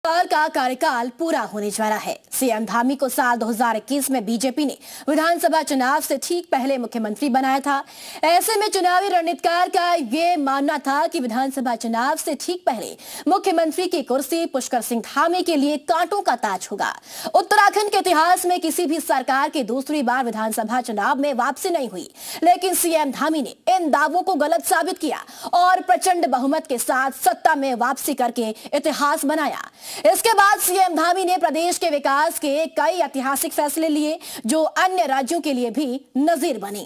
सरकार का कार्यकाल पूरा होने जा रहा है। सीएम धामी को साल 2021 में बीजेपी ने विधानसभा चुनाव से ठीक पहले मुख्यमंत्री बनाया था। ऐसे में चुनावी रणनीतिकार का ये मानना था कि विधानसभा चुनाव से ठीक पहले मुख्यमंत्री की कुर्सी पुष्कर सिंह धामी के लिए कांटों का ताज होगा। उत्तराखंड के इतिहास में किसी भी सरकार की दूसरी बार विधानसभा चुनाव में वापसी नहीं हुई, लेकिन सीएम धामी ने इन दावों को गलत साबित किया और प्रचंड बहुमत के साथ सत्ता में वापसी करके इतिहास बनाया। इसके बाद सीएम धामी ने प्रदेश के विकास के कई ऐतिहासिक फैसले लिए जो अन्य राज्यों के लिए भी नजीर बने।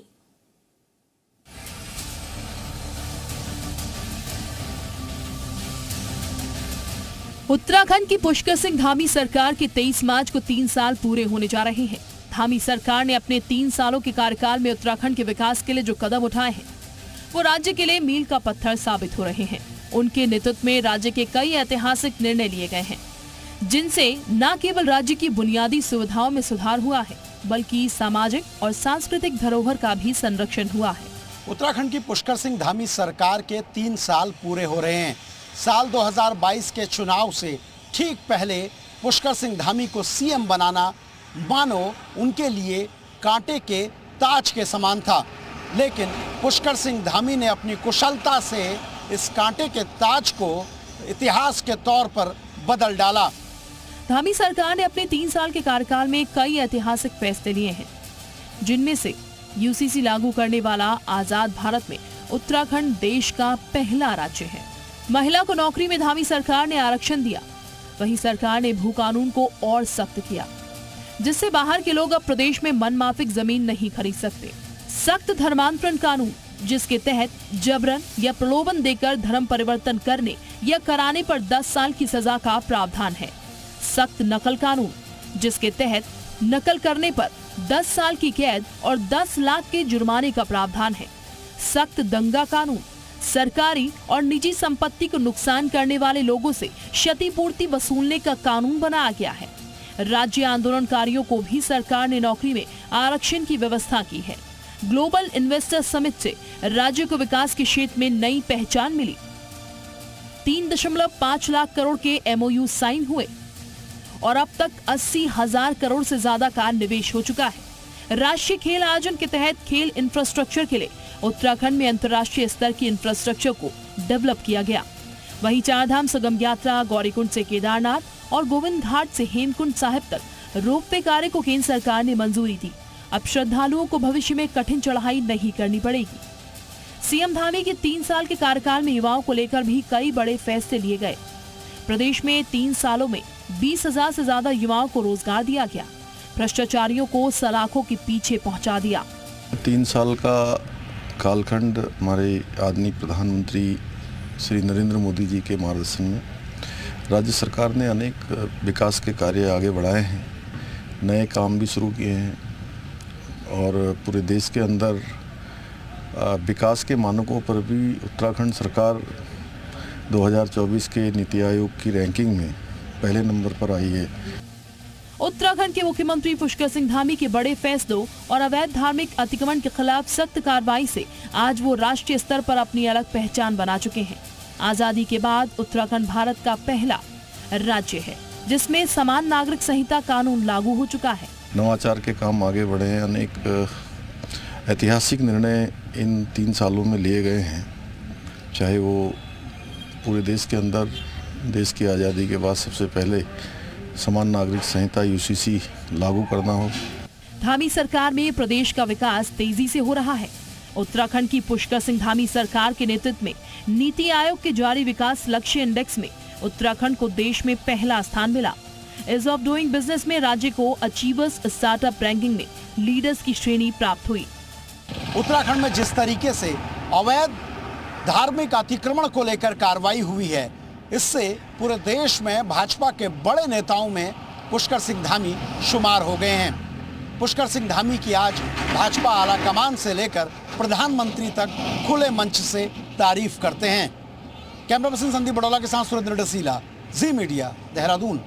उत्तराखंड की पुष्कर सिंह धामी सरकार के 23 मार्च को 3 साल पूरे होने जा रहे हैं। धामी सरकार ने अपने 3 सालों के कार्यकाल में उत्तराखंड के विकास के लिए जो कदम उठाए हैं वो राज्य के लिए मील का पत्थर साबित हो रहे हैं। उनके नेतृत्व में राज्य के कई ऐतिहासिक निर्णय लिए गए हैं, जिनसे न केवल राज्य की बुनियादी सुविधाओं में सुधार हुआ है, बल्कि सामाजिक और सांस्कृतिक धरोहर का भी संरक्षण हुआ है। उत्तराखंड की पुष्कर सिंह धामी सरकार के 3 साल पूरे हो रहे हैं। साल 2022 के चुनाव से ठीक पहले पुष्कर सिंह धामी को सीएम बनाना मानो उनके लिए कांटे के ताज के समान था, लेकिन पुष्कर सिंह धामी ने अपनी कुशलता से इस कांटे के ताज को इतिहास के तौर पर बदल डाला। धामी सरकार ने अपने 3 साल के कार्यकाल में कई ऐतिहासिक फैसले लिए हैं, जिनमें से यूसीसी लागू करने वाला आजाद भारत में उत्तराखंड देश का पहला राज्य है। महिला को नौकरी में धामी सरकार ने आरक्षण दिया। वहीं सरकार ने भू कानून को और सख्त किया, जिससे बाहर के लोग अब प्रदेश में मनमाफिक जमीन नहीं खरीद सकते। सख्त धर्मांतरण कानून, जिसके तहत जबरन या प्रलोभन देकर धर्म परिवर्तन करने या कराने पर 10 साल की सजा का प्रावधान है। सख्त नकल कानून, जिसके तहत नकल करने पर 10 साल की कैद और 10 लाख के जुर्माने का प्रावधान है। सख्त दंगा कानून, सरकारी और निजी संपत्ति को नुकसान करने वाले लोगों से क्षतिपूर्ति वसूलने का कानून बनाया गया है। राज्य आंदोलनकारियों को भी सरकार ने नौकरी में आरक्षण की व्यवस्था की है। ग्लोबल इन्वेस्टर समिट से राज्य को विकास के क्षेत्र में नई पहचान मिली। 3.5 लाख करोड़ के MOU साइन हुए और अब तक 80,000 करोड़ से ज्यादा का निवेश हो चुका है। राष्ट्रीय खेल आयोजन के तहत खेल इंफ्रास्ट्रक्चर के लिए उत्तराखंड में अंतर्राष्ट्रीय स्तर की इंफ्रास्ट्रक्चर को डेवलप किया गया। वहीं चारधाम सुगम यात्रा, गौरीकुंड से केदारनाथ और गोविंद घाट से हेमकुंड साहिब तक रोपवे कार्य को केंद्र सरकार ने मंजूरी दी। अब श्रद्धालुओं को भविष्य में कठिन चढ़ाई नहीं करनी पड़ेगी। सीएम धामी के 3 साल के कार्यकाल में युवाओं को लेकर भी कई बड़े फैसले लिए गए। प्रदेश में 3 सालों में 20,000 से ज्यादा युवाओं को रोजगार दिया गया। भ्रष्टाचारियों को सलाखों के पीछे पहुंचा दिया। 3 साल का कालखंड हमारे आदरणीय प्रधानमंत्री श्री नरेंद्र मोदी जी के मार्गदर्शन में राज्य सरकार ने अनेक विकास के कार्य आगे बढ़ाए हैं, नए काम भी शुरू किए हैं और पूरे देश के अंदर विकास के मानकों पर भी उत्तराखंड सरकार 2024 के नीति आयोग की रैंकिंग में पहले नंबर पर आई है। उत्तराखंड के मुख्यमंत्री पुष्कर सिंह धामी के बड़े फैसलों और अवैध धार्मिक अतिक्रमण के खिलाफ सख्त कार्रवाई से आज वो राष्ट्रीय स्तर पर अपनी अलग पहचान बना चुके हैं। आजादी के बाद उत्तराखंड भारत का पहला राज्य है जिसमें समान नागरिक संहिता कानून लागू हो चुका है। नवाचार के काम आगे बढ़े हैं, अनेक ऐतिहासिक निर्णय इन 3 सालों में लिए गए हैं, चाहे वो पूरे देश के अंदर देश की आज़ादी के बाद सबसे पहले समान नागरिक संहिता यूसीसी लागू करना हो। धामी सरकार में प्रदेश का विकास तेजी से हो रहा है। उत्तराखंड की पुष्कर सिंह धामी सरकार के नेतृत्व में नीति आयोग के जारी विकास लक्ष्य इंडेक्स में उत्तराखंड को देश में पहला स्थान मिला। इज ऑफ डूइंग बिजनेस में राज्य को अचीवर्स स्टार्टअप रैंकिंग में लीडर्स की श्रेणी प्राप्त हुई। उत्तराखंड में जिस तरीके से अवैध धार्मिक अतिक्रमण को लेकर कार्रवाई हुई है, इससे पूरे देश में भाजपा के बड़े नेताओं में पुष्कर सिंह धामी शुमार हो गए हैं। पुष्कर सिंह धामी की आज भाजपा आला कमान से लेकर प्रधानमंत्री तक खुले मंच से तारीफ करते हैं। कैमरा पर्सन संदीप बड़ौला के साथ सुरेंद्र डसीला, जी मीडिया, देहरादून।